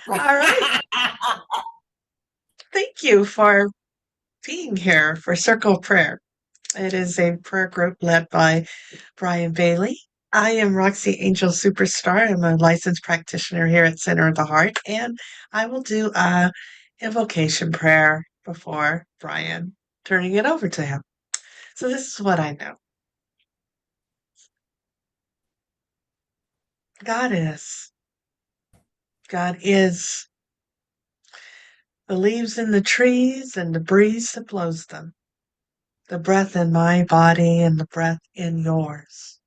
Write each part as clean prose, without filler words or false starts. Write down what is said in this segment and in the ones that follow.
All right. Thank you for being here for Circle of Prayer. It is a prayer group led by Brian Bailey. I am Roxy Angel Superstar. I'm a licensed practitioner here at Center of the Heart, and I will do a invocation prayer before Brian turning it over to him. So this is what I know. God is. God is the leaves in the trees and the breeze that blows them, the breath in my body and the breath in yours,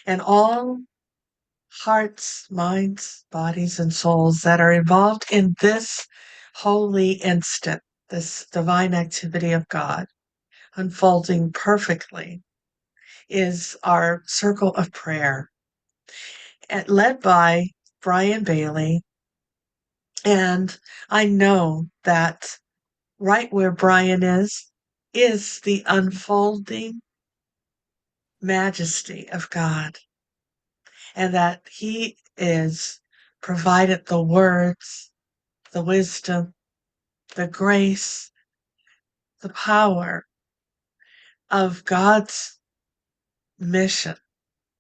and all hearts, minds, bodies, and souls that are involved in this holy instant, this divine activity of God unfolding perfectly, is our circle of prayer, led by Brian Bailey. And I know that right where Brian is the unfolding majesty of God, and that he is provided the words, the wisdom, the grace, the power of God's mission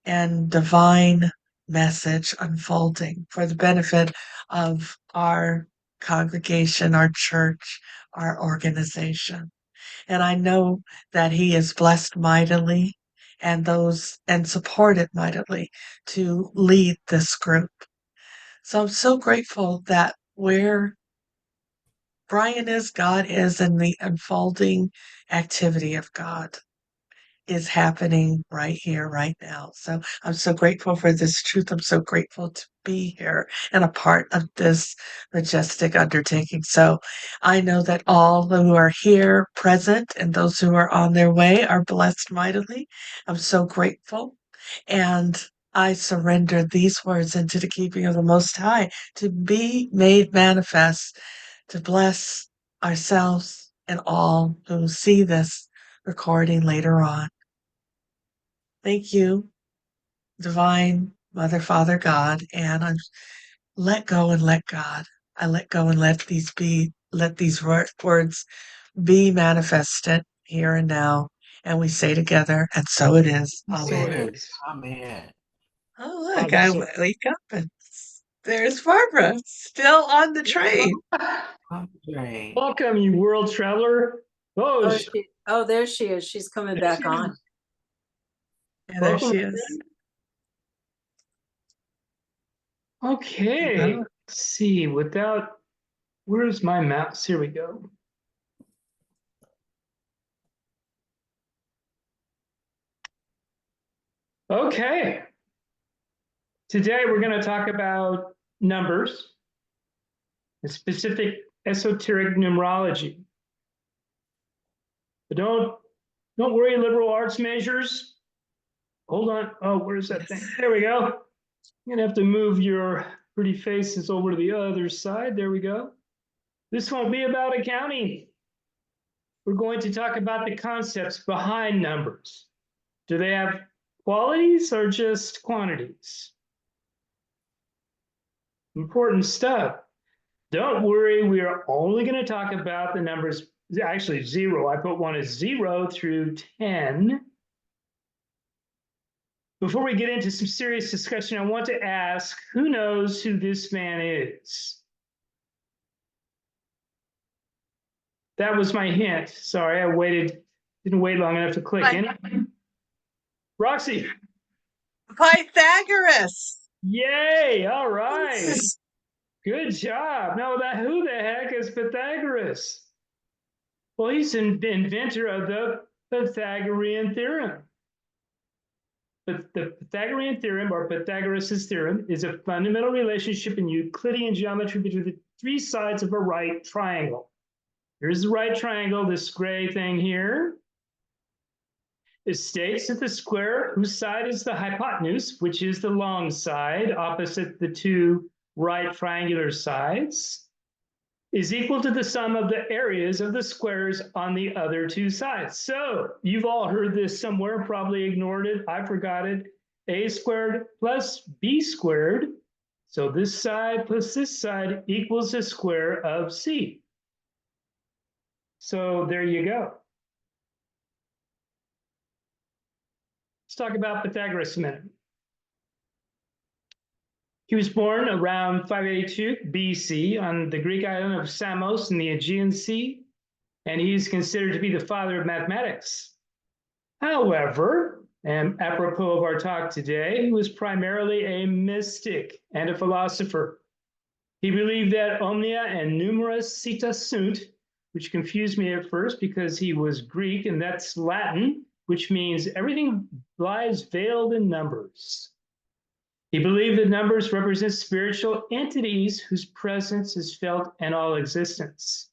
and divine message unfolding for the benefit of our congregation, our church, our organization. And I know that he is blessed mightily and supported mightily to lead this group. So I'm so grateful that where Brian is, God is, and the unfolding activity of God is happening right here, right now. So I'm so grateful for this truth. I'm so grateful to be here and a part of this majestic undertaking. So I know that all who are here present and those who are on their way are blessed mightily. I'm so grateful. And I surrender these words into the keeping of the Most High to be made manifest, to bless ourselves and all who see this recording later on. Thank you, Divine Mother, Father, God, and I let go and let God. I let go and let these words be manifested here and now. And we say together, and so it is. So Amen. it is. Amen. Oh, look, Father, I so wake up and there's Barbara still on the train. Great. welcome, you world traveler. Oh, There she is. She's coming there she back on. is. And there Welcome. she is. Okay, Oh, let's see. Where's my mouse? Here we go. Okay, today we're going to talk about numbers, and specific esoteric numerology. But don't worry, liberal arts measures. Hold on. Oh, where's that thing? yes. There we go. You're gonna have to move your pretty faces over to the other side. There we go. This won't be about accounting. We're going to talk about the concepts behind numbers. Do they have qualities or just quantities? Important stuff. Don't worry, we are only going to talk about the numbers, actually zero. I put one as 0 through 10. Before we get into some serious discussion, I want to ask, who knows who this man is? That was my hint. Sorry, didn't wait long enough to click. Py- Anyone? Roxy, Pythagoras. yay! All right, Yes. good job. Now, who the heck is Pythagoras? Well, he's the inventor of the Pythagorean theorem. But the Pythagorean theorem, or Pythagoras' theorem, is a fundamental relationship in Euclidean geometry between the three sides of a right triangle. Here's the right triangle, this gray thing here. It states that the square whose side is the hypotenuse, which is the long side opposite the two right triangular sides, is equal to the sum of the areas of the squares on the other two sides. So you've all heard this somewhere, probably ignored it. I forgot it. A squared plus B squared So this side plus this side equals the square of C. So there you go. Let's talk about Pythagoras a minute. He was born around 582 BC on the Greek island of Samos in the Aegean Sea, and he's considered to be the father of mathematics. However, and apropos of our talk today, he was primarily a mystic and a philosopher. He believed that omnia and numera cita sunt, which confused me at first because he was Greek, and that's Latin, which means everything lies veiled in numbers. He believed that numbers represent spiritual entities whose presence is felt in all existence.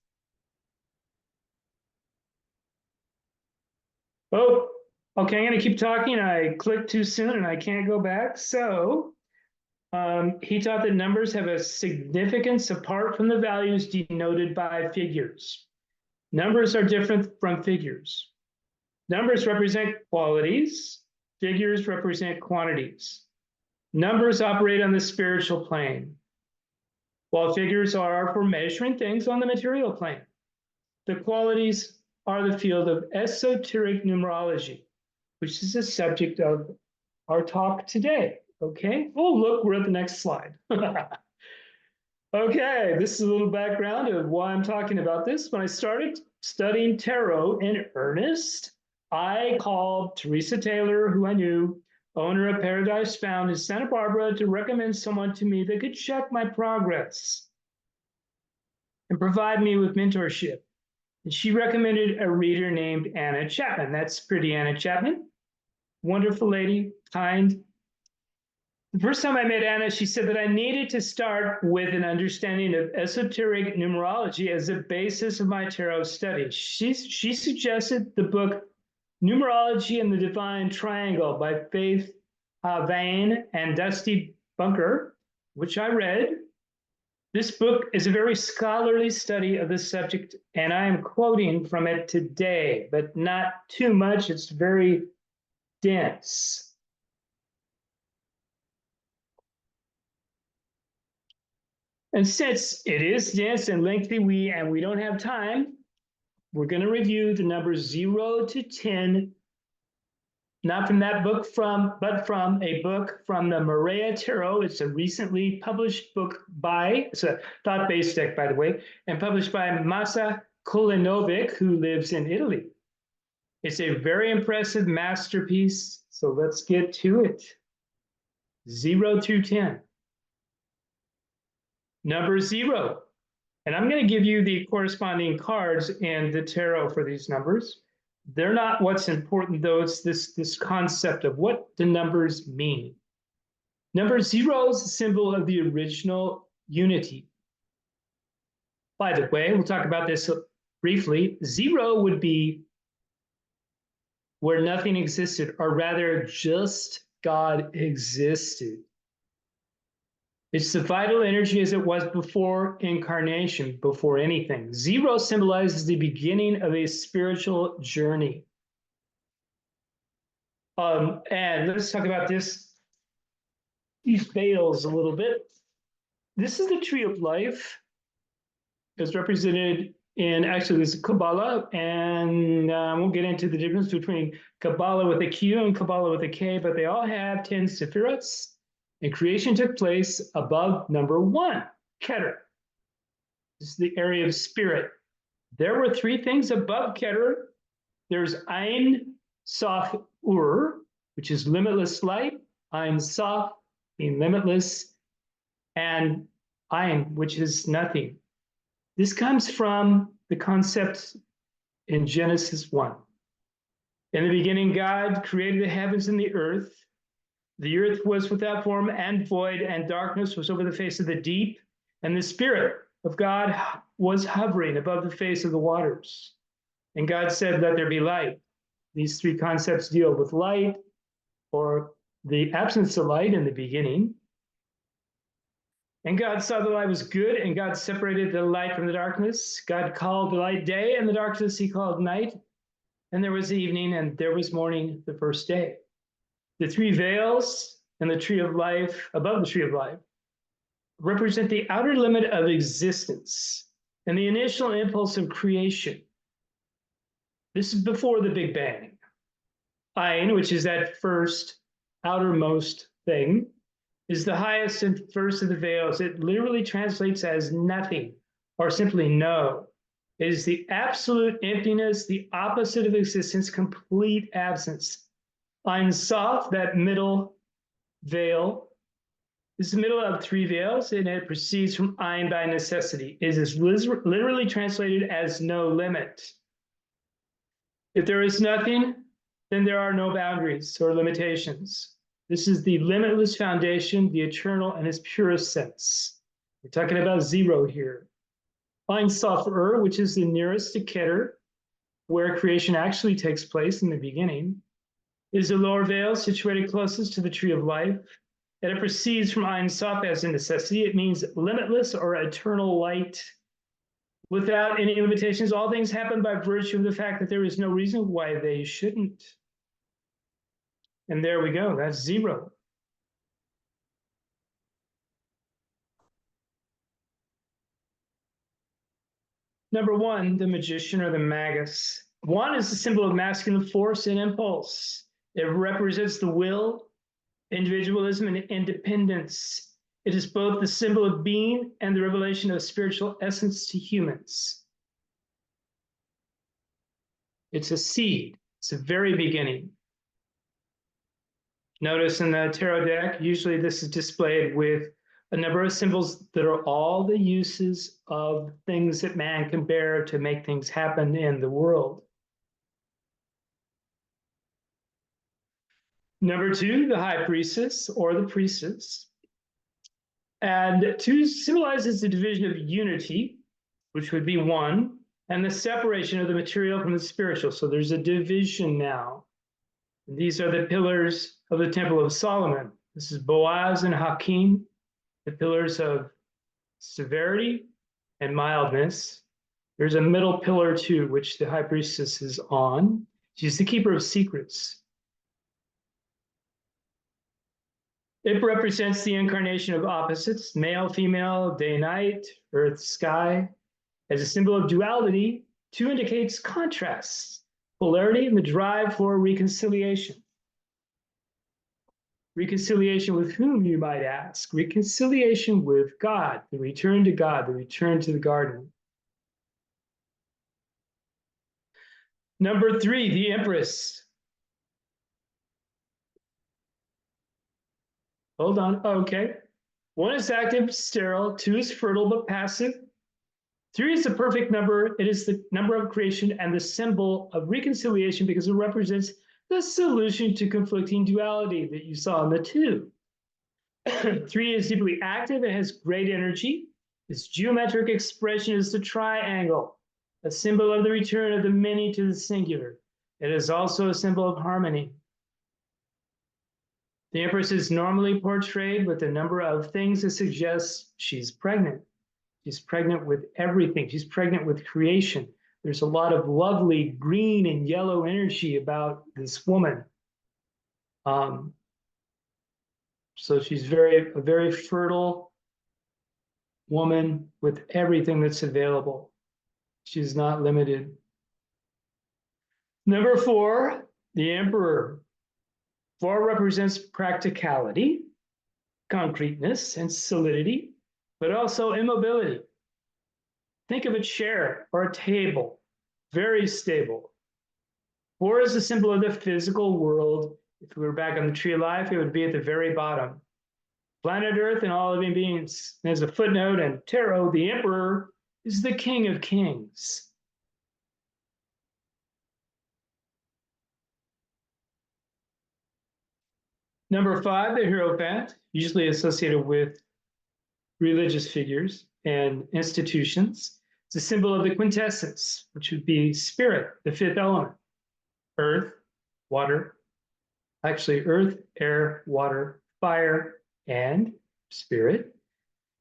Oh, okay, I'm going to keep talking. I clicked too soon and I can't go back. So he taught that numbers have a significance apart from the values denoted by figures. Numbers are different from figures. Numbers represent qualities. Figures represent quantities. Numbers operate on the spiritual plane, while figures are for measuring things on the material plane. The qualities are the field of esoteric numerology, which is the subject of our talk today. Okay. Oh, look, we're at the next slide. Okay, this is a little background of why I'm talking about this. When I started studying tarot in earnest, I called Teresa Taylor, who I knew, owner of Paradise Found in Santa Barbara, to recommend someone to me that could check my progress and provide me with mentorship. And she recommended a reader named Anna Chapman. That's pretty Anna Chapman. Wonderful lady, kind. The first time I met Anna, she said that I needed to start with an understanding of esoteric numerology as a basis of my tarot study. She suggested the book Numerology and the Divine Triangle by Faith Vane and Dusty Bunker, which I read. This book is a very scholarly study of the subject, and I am quoting from it today, but not too much. It's very dense. And since it is dense and lengthy, we don't have time, we're going to review the numbers 0 to 10, not from that book, but from a book from the Maria Tarot. It's a recently published book it's a thought-based deck, by the way, and published by Masa Kolinovic, who lives in Italy. It's a very impressive masterpiece, so let's get to it. 0 through 10. Number 0. And I'm going to give you the corresponding cards in the tarot for these numbers. They're not what's important, though. It's this concept of what the numbers mean. Number 0 is a symbol of the original unity. By the way, we'll talk about this briefly. 0 would be where nothing existed, or rather just God existed. It's the vital energy as it was before incarnation, before anything. 0 symbolizes the beginning of a spiritual journey. And let's talk about these veils a little bit. This is the tree of life. It's represented in, actually, this is Kabbalah, and we'll get into the difference between Kabbalah with a Q and Kabbalah with a K, but they all have 10 sephiroths. And creation took place above number 1, Keter. This is the area of spirit. There were 3 things above Keter. There's Ein Sof Ur, which is limitless light, Ein Sof, being limitless, and Ein, which is nothing. This comes from the concept in Genesis 1. In the beginning, God created the heavens and the earth. The earth was without form and void, and darkness was over the face of the deep, and the Spirit of God was hovering above the face of the waters. And God said, "Let there be light." These 3 concepts deal with light, or the absence of light in the beginning. And God saw the light was good, and God separated the light from the darkness. God called the light day, and the darkness he called night. And there was evening, and there was morning the first day. The 3 veils and the tree of life, above the tree of life, represent the outer limit of existence and the initial impulse of creation. This is before the Big Bang. Ein, which is that first outermost thing, is the highest and first of the veils. It literally translates as nothing or simply no. It is the absolute emptiness, the opposite of existence, complete absence. Ein Sof, that middle veil, is the middle of three veils, and it proceeds from Ein by necessity. It is literally translated as no limit. If there is nothing, then there are no boundaries or limitations. This is the limitless foundation, the eternal in its purest sense. We're talking about zero here. Ein Sof which is the nearest to Keter, where creation actually takes place in the beginning, is the lower veil situated closest to the tree of life. And it proceeds from Ein Sof as a necessity. It means limitless or eternal light without any limitations. All things happen by virtue of the fact that there is no reason why they shouldn't. And there we go, that's zero. Number one, the magician or the magus. One is the symbol of masculine force and impulse. It represents the will, individualism, and independence. It is both the symbol of being and the revelation of spiritual essence to humans. It's a seed. It's the very beginning. Notice in the tarot deck, usually this is displayed with a number of symbols that are all the uses of things that man can bear to make things happen in the world. Number two, the high priestess or the priestess. And two symbolizes the division of unity, which would be one, and the separation of the material from the spiritual. So there's a division now. And these are the pillars of the Temple of Solomon. This is Boaz and Hakim, the pillars of severity and mildness. There's a middle pillar too, which the high priestess is on. She's the keeper of secrets. It represents the incarnation of opposites, male, female, day, night, earth, sky. As a symbol of duality, two indicates contrasts, polarity, and the drive for reconciliation. Reconciliation with whom, you might ask? Reconciliation with God, the return to God, the return to the garden. Number three, the Empress. Hold on, okay. One is active, sterile, two is fertile but passive. Three is the perfect number. It is the number of creation and the symbol of reconciliation because it represents the solution to conflicting duality that you saw in the two. Three is deeply active and has great energy. Its geometric expression is the triangle, a symbol of the return of the many to the singular. It is also a symbol of harmony. The Empress is normally portrayed with a number of things that suggest she's pregnant. She's pregnant with everything. She's pregnant with creation. There's a lot of lovely green and yellow energy about this woman. So she's a very fertile woman with everything that's available. She's not limited. Number four, the Emperor. Four represents practicality, concreteness, and solidity, but also immobility. Think of a chair or a table, very stable. Four is a symbol of the physical world. If we were back on the tree of life, it would be at the very bottom. Planet Earth and all living beings. There's a footnote, and tarot, the Emperor, is the King of Kings. Number five, the Hierophant, usually associated with religious figures and institutions. It's a symbol of the quintessence, which would be spirit, the fifth element. Earth, water, actually earth, air, water, fire, and spirit.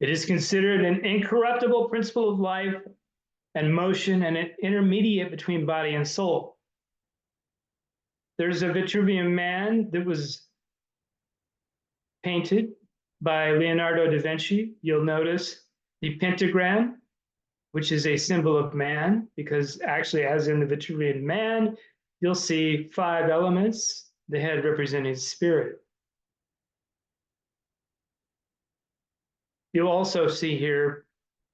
It is considered an incorruptible principle of life and motion and an intermediate between body and soul. There's a Vitruvian Man that was painted by Leonardo da Vinci, you'll notice the pentagram, which is a symbol of man, because actually, as in the Vitruvian Man, you'll see 5 elements, the head representing spirit. You'll also see here,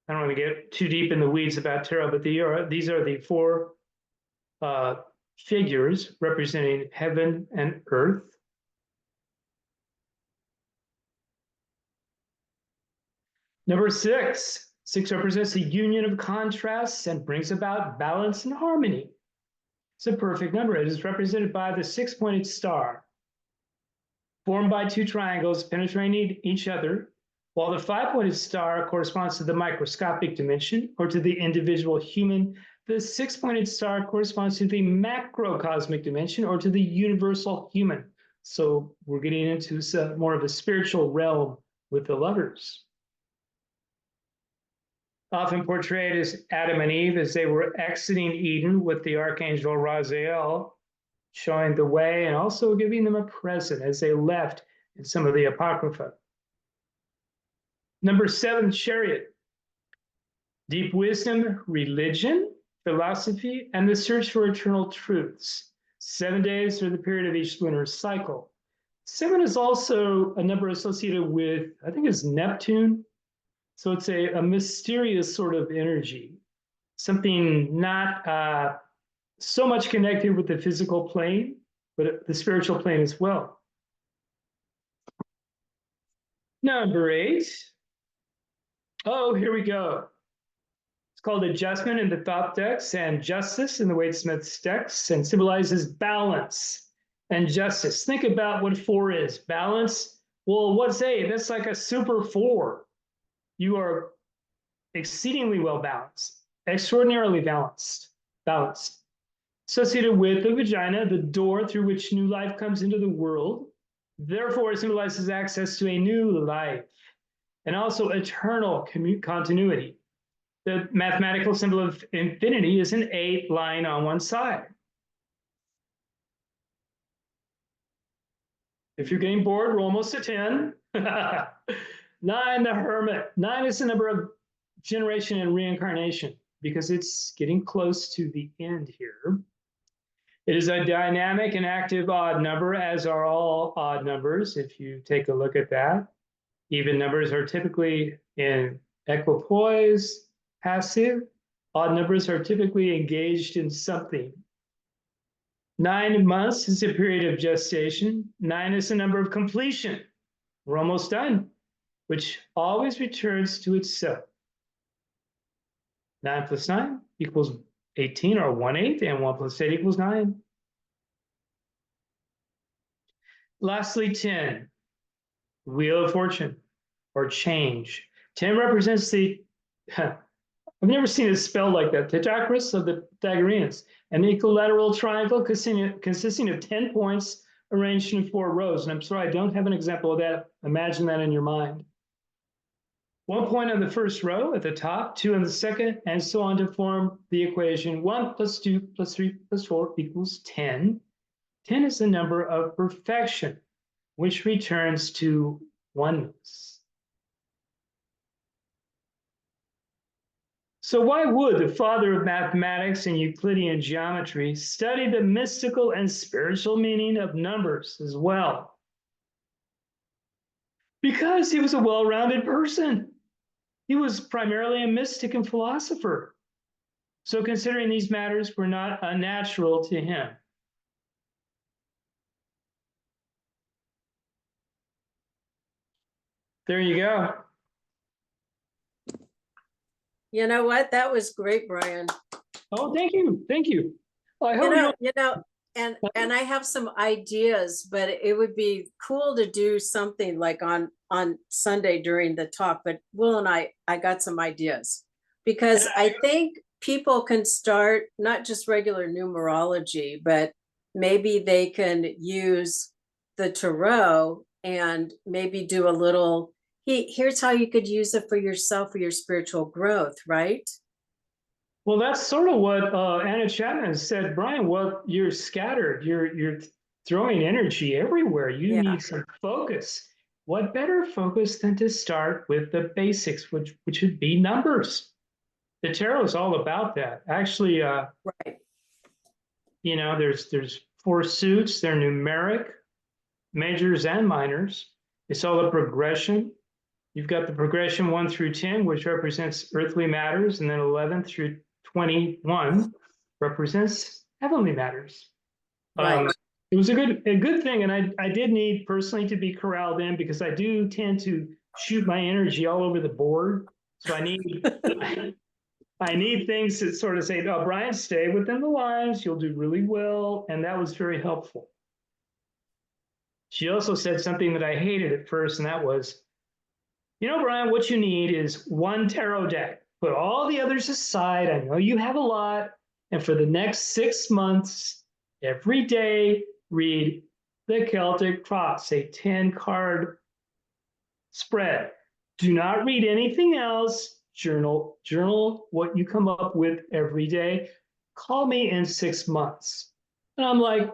I don't want to get too deep in the weeds about tarot, but these are the 4 figures representing heaven and earth. Number 6. 6 represents the union of contrasts and brings about balance and harmony. It's a perfect number. It is represented by the 6-pointed star, formed by 2 triangles penetrating each other, while the 5-pointed star corresponds to the microscopic dimension or to the individual human. The 6-pointed star corresponds to the macrocosmic dimension or to the universal human. So we're getting into more of a spiritual realm with the lovers. Often portrayed as Adam and Eve as they were exiting Eden with the archangel Raziel showing the way and also giving them a present as they left in some of the Apocrypha. Number 7, chariot. Deep wisdom, religion, philosophy, and the search for eternal truths. 7 days are the period of each lunar cycle. 7 is also a number associated with, I think it's Neptune. So it's a mysterious sort of energy, something not so much connected with the physical plane, but the spiritual plane as well. Number 8. Oh, here we go. It's called adjustment in the Thoth decks and justice in the Wade Smith's decks, and symbolizes balance and justice. Think about what 4 is. Balance. Well, what's 8? That's like a super 4. You are exceedingly well balanced, extraordinarily balanced. Associated with the vagina, the door through which new life comes into the world. Therefore, it symbolizes access to a new life and also eternal continuity. The mathematical symbol of infinity is an 8 lying on one side. If you're getting bored, we're almost at 10. 9, the hermit. 9 is the number of generation and reincarnation because it's getting close to the end here. It is a dynamic and active odd number, as are all odd numbers, if you take a look at that. Even numbers are typically in equipoise, passive. Odd numbers are typically engaged in something. 9 months is a period of gestation. 9 is the number of completion. We're almost done, which always returns to itself. 9 plus 9 equals 18, or 1/8, and 1 plus 8 equals 9. Lastly, 10, Wheel of Fortune, or change. 10 represents the, I've never seen it spelled like that, Tetrachorus of the Pythagoreans, an equilateral triangle consisting of 10 points arranged in 4 rows. And I'm sorry, I don't have an example of that. Imagine that in your mind. 1 point on the first row at the top, 2 on the second, and so on to form the equation 1 plus 2 plus 3 plus 4 equals 10. 10 is the number of perfection, which returns to oneness. So why would the father of mathematics and Euclidean geometry study the mystical and spiritual meaning of numbers as well? Because he was a well-rounded person. He was primarily a mystic and philosopher. So considering these matters were not unnatural to him. There you go. You know what? That was great, Brian. Oh, thank you. Thank you. Well, I hope And I have some ideas, but it would be cool to do something like on Sunday during the talk. But Will and I got some ideas, because I think people can start not just regular numerology, but maybe they can use the tarot and maybe do a little, here's how you could use it for yourself, for your spiritual growth, right? Well, that's sort of what Anna Chapman said, Brian. Well, you're scattered. You're throwing energy everywhere. You need some focus. what better focus than to start with the basics, which would be numbers. The tarot is all about that. Actually, Right. you know, there's 4 suits. They're numeric, majors and minors. It's all a progression. You've got the progression 1 through 10, which represents earthly matters, and then 11 through 21 represents heavenly matters. Right. It was a good thing, and I did need personally to be corralled in because I do tend to shoot my energy all over the board. So I need things that sort of say, "Oh, Brian, stay within the lines. You'll do really well," and that was very helpful. She also said something that I hated at first, and that was, "You know, Brian, what you need is 1 tarot deck. Put all the others aside. I know you have a lot, and for the next 6 months, every day, read the Celtic Cross, a 10-card spread. Do not read anything else. Journal what you come up with every day. Call me in 6 months." And I'm like,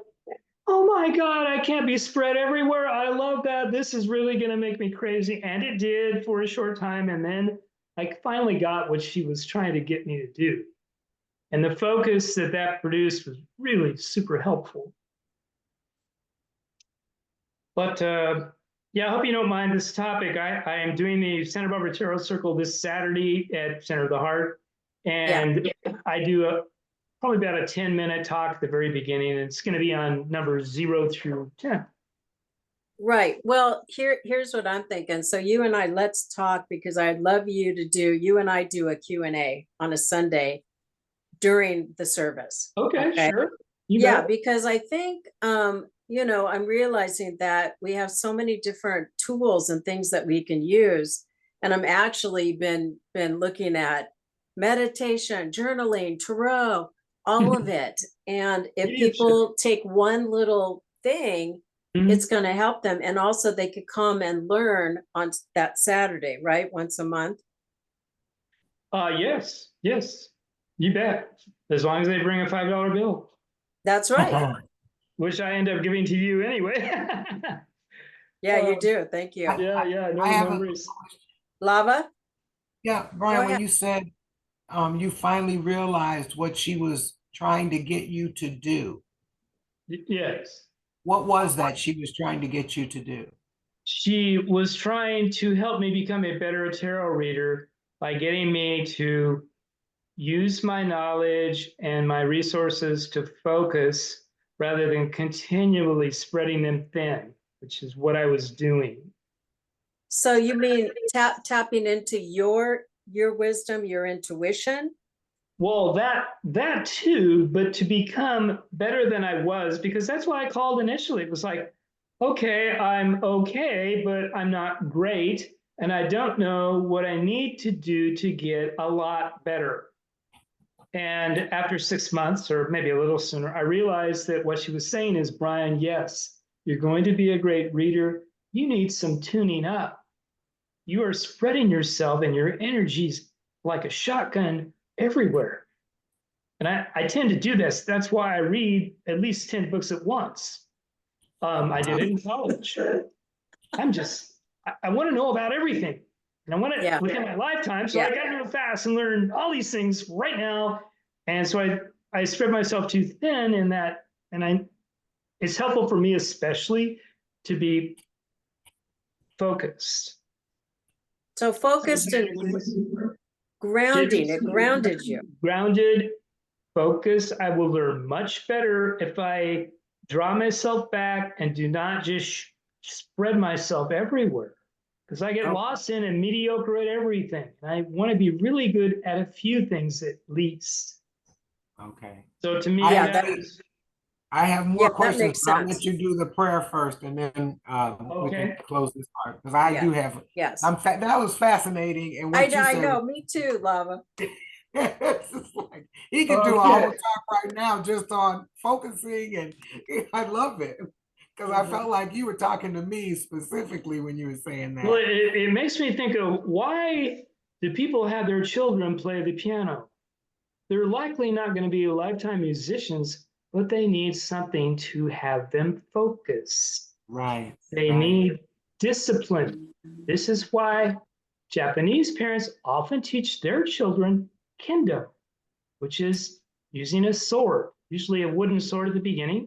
"Oh my God, I can't be spread everywhere. I love that. This is really going to make me crazy." And it did for a short time. And then I finally got what she was trying to get me to do. And the focus that produced was really super helpful. But yeah, I hope you don't mind this topic. I am doing the Santa Barbara Tarot Circle this Saturday at Center of the Heart. And I do probably about a 10-minute talk at the very beginning. And it's going to be on numbers 0 through 10. Right. Well, here's what I'm thinking. So you and I, let's talk, because I'd love you and I do a Q&A on a Sunday during the service. Okay, sure. Yeah, because I think, you know, I'm realizing that we have so many different tools and things that we can use. And I'm actually been looking at meditation, journaling, tarot, all of it. And if people take one little thing, it's going to help them. And also they could come and learn on that Saturday, right? Once a month. Yes, you bet. As long as they bring a $5 bill. That's right. Which I end up giving to you anyway. Yeah, you do. Thank you. Yeah. No worries. Lava? Yeah, Brian, when you said you finally realized what she was trying to get you to do. Yes. What was that she was trying to get you to do? She was trying to help me become a better tarot reader by getting me to use my knowledge and my resources to focus rather than continually spreading them thin, which is what I was doing. So you mean tapping into your wisdom, your intuition? Well, that too, but to become better than I was, because that's what I called initially. It was like, okay, I'm okay, but I'm not great. And I don't know what I need to do to get a lot better. And after 6 months, or maybe a little sooner, I realized that what she was saying is, "Brian, yes, you're going to be a great reader. You need some tuning up. You are spreading yourself and your energies like a shotgun everywhere." And I tend to do this. That's why I read at least 10 books at once. I did it in college. I want to know about everything. And I want it within my lifetime. So I got to go fast and learn all these things right now. And so I spread myself too thin in that. And it's helpful for me, especially, to be focused. So focused and grounding, it grounded you. Grounded, focused. I will learn much better if I draw myself back and do not just spread myself everywhere. Because I get lost in and mediocre at everything. I want to be really good at a few things at least. Okay. So to me, I have more questions. I'll sense. let you do the prayer first, and then we can close this part, because I do have. Yes. That was fascinating, and what I know. Me too, Lava. It's like, he can do a whole talk right now just on focusing, and I love it. Because I felt like you were talking to me specifically when you were saying that. Well, it makes me think of, why do people have their children play the piano? They're likely not going to be lifetime musicians, but they need something to have them focus. Right. They need discipline. This is why Japanese parents often teach their children kendo, which is using a sword, usually a wooden sword at the beginning.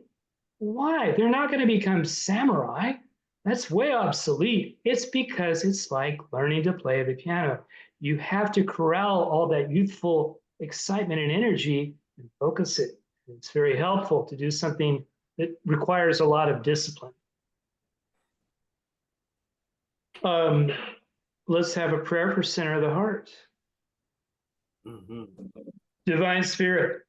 Why? They're not going to become samurai. That's way obsolete. It's because it's like learning to play the piano. You have to corral all that youthful excitement and energy and focus it. It's very helpful to do something that requires a lot of discipline. Let's have a prayer for center of the heart. Divine Spirit,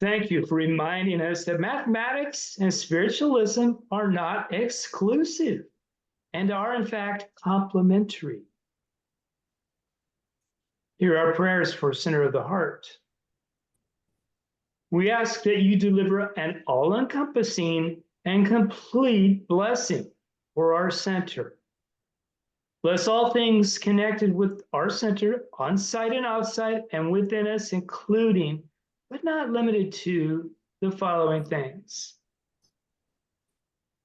thank you for reminding us that mathematics and spiritualism are not exclusive and are in fact complementary. Here are prayers for center of the heart. We ask that you deliver an all-encompassing and complete blessing for our center. Bless all things connected with our center, on-site and outside, and within us, including, but not limited to, the following things.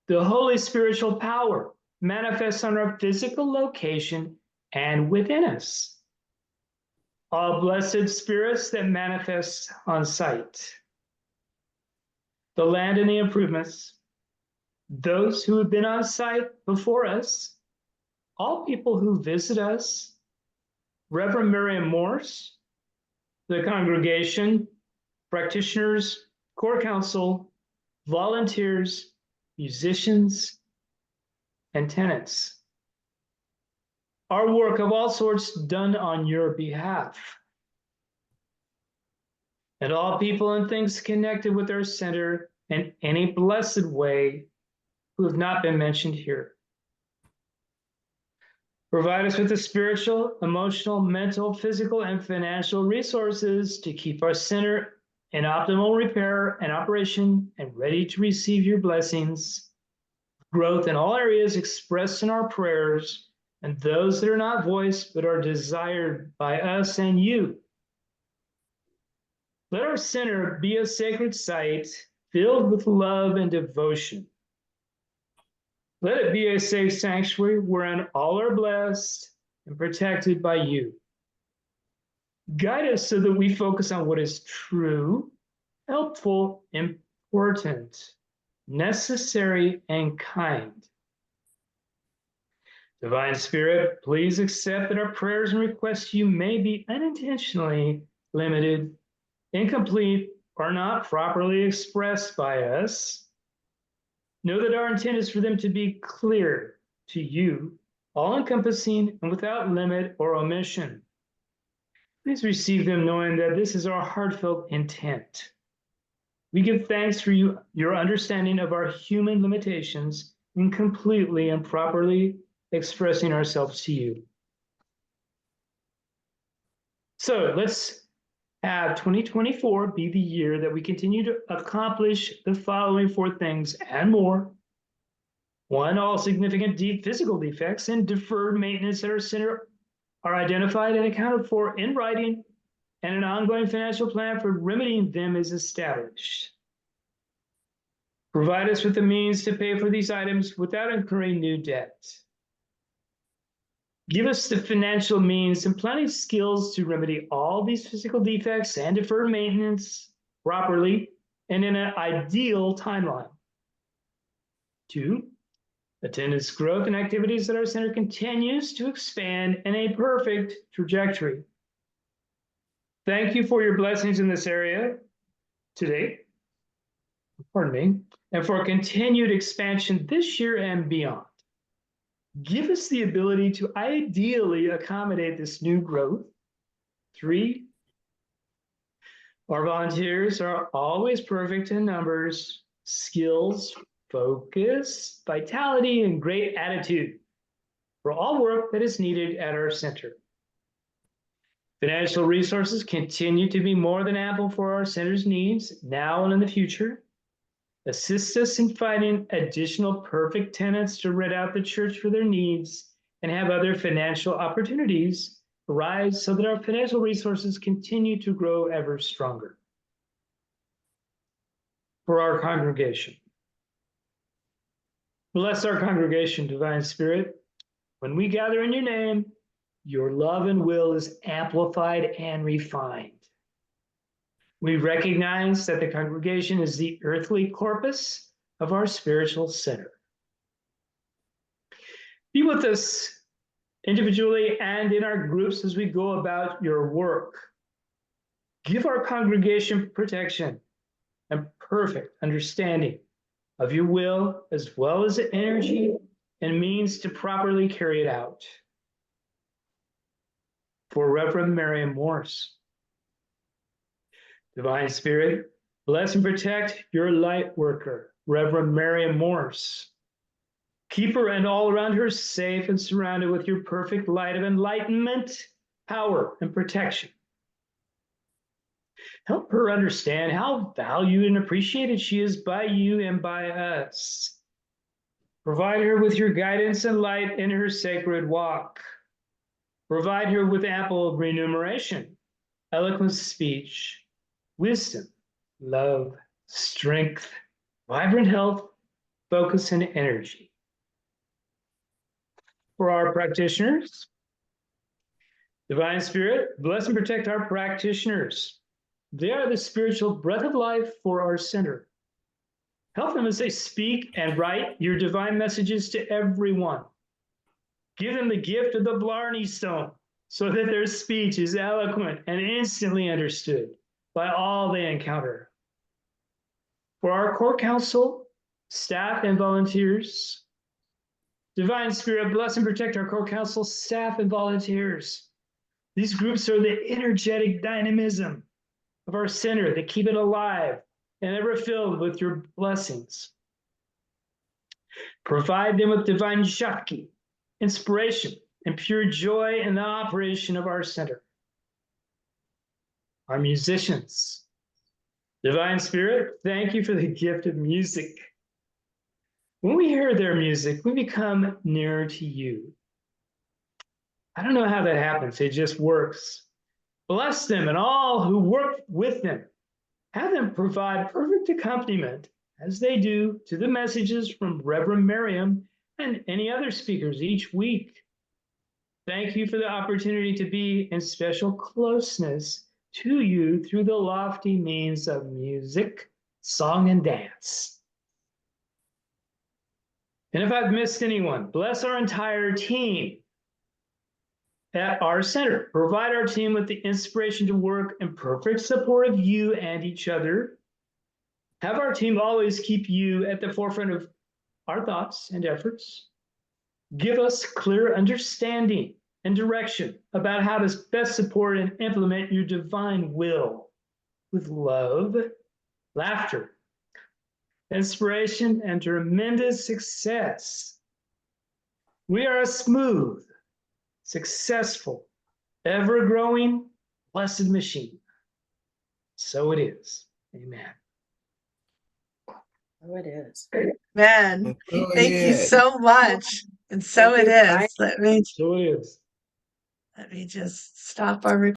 The Holy Spiritual Power manifests on our physical location and within us. All blessed spirits that manifest on site. The land and the improvements. Those who have been on site before us. All people who visit us. Reverend Miriam Morse. The congregation. Practitioners. Core council. Volunteers. Musicians. And tenants. Our work of all sorts done on your behalf. And all people and things connected with our center in any blessed way who have not been mentioned here. Provide us with the spiritual, emotional, mental, physical, and financial resources to keep our center in optimal repair and operation and ready to receive your blessings. Growth in all areas expressed in our prayers, and those that are not voiced but are desired by us and you. Let our center be a sacred site filled with love and devotion. Let it be a safe sanctuary wherein all are blessed and protected by you. Guide us so that we focus on what is true, helpful, important, necessary, and kind. Divine Spirit, please accept that our prayers and requests to you may be unintentionally limited, incomplete, or not properly expressed by us. Know that our intent is for them to be clear to you, all-encompassing and without limit or omission. Please receive them knowing that this is our heartfelt intent. We give thanks for your understanding of our human limitations in completely and properly expressing ourselves to you. So let's have 2024 be the year that we continue to accomplish the following 4 things and more. 1, all significant physical defects and deferred maintenance at our center are identified and accounted for in writing, and an ongoing financial plan for remedying them is established. Provide us with the means to pay for these items without incurring new debt. Give us the financial means and planning skills to remedy all these physical defects and defer maintenance properly and in an ideal timeline. 2, attendance growth and activities at our center continues to expand in a perfect trajectory. Thank you for your blessings in this area today, and for continued expansion this year and beyond. Give us the ability to ideally accommodate this new growth. 3, our volunteers are always perfect in numbers, skills, focus, vitality, and great attitude for all work that is needed at our center. Financial resources continue to be more than ample for our center's needs now and in the future. Assist us in finding additional perfect tenants to rent out the church for their needs and have other financial opportunities arise so that our financial resources continue to grow ever stronger. For our congregation, Bless our congregation, Divine Spirit. When we gather in your name, your love and will is amplified and refined. We recognize that the congregation is the earthly corpus of our spiritual center. Be with us individually and in our groups as we go about your work. Give our congregation protection and perfect understanding of your will, as well as the energy and means to properly carry it out. For Reverend Marion Morse. Divine Spirit, bless and protect your light worker, Reverend Marion Morse. Keep her and all around her safe and surrounded with your perfect light of enlightenment, power, and protection. Help her understand how valued and appreciated she is by you and by us. Provide her with your guidance and light in her sacred walk. Provide her with ample remuneration, eloquent speech, wisdom, love, strength, vibrant health, focus, and energy. For our practitioners, Divine Spirit, bless and protect our practitioners. They are the spiritual breath of life for our center. Help them as they speak and write your divine messages to everyone. Give them the gift of the Blarney Stone so that their speech is eloquent and instantly understood by all they encounter. For our core council, staff, and volunteers, Divine Spirit, bless and protect our core council, staff, and volunteers. These groups are the energetic dynamism of our center that keep it alive and ever filled with your blessings. Provide them with divine Shakti, inspiration, and pure joy in the operation of our center. Our musicians, Divine Spirit, thank you for the gift of music. When we hear their music, we become nearer to you. I don't know how that happens, it just works. Bless them and all who work with them. Have them provide perfect accompaniment, as they do, to the messages from Reverend Miriam and any other speakers each week. Thank you for the opportunity to be in special closeness to you through the lofty means of music, song, and dance. And if I've missed anyone, bless our entire team at our center. Provide our team with the inspiration to work in perfect support of you and each other. Have our team always keep you at the forefront of our thoughts and efforts. Give us clear understanding and direction about how to best support and implement your divine will with love, laughter, inspiration, and tremendous success. We are a smooth, successful, ever-growing, blessed machine. So it is. Amen. Oh, it is. Man, Oh, thank you yeah. so much. And so Thank it you, Brian. is. Let me So it is. just stop our recording.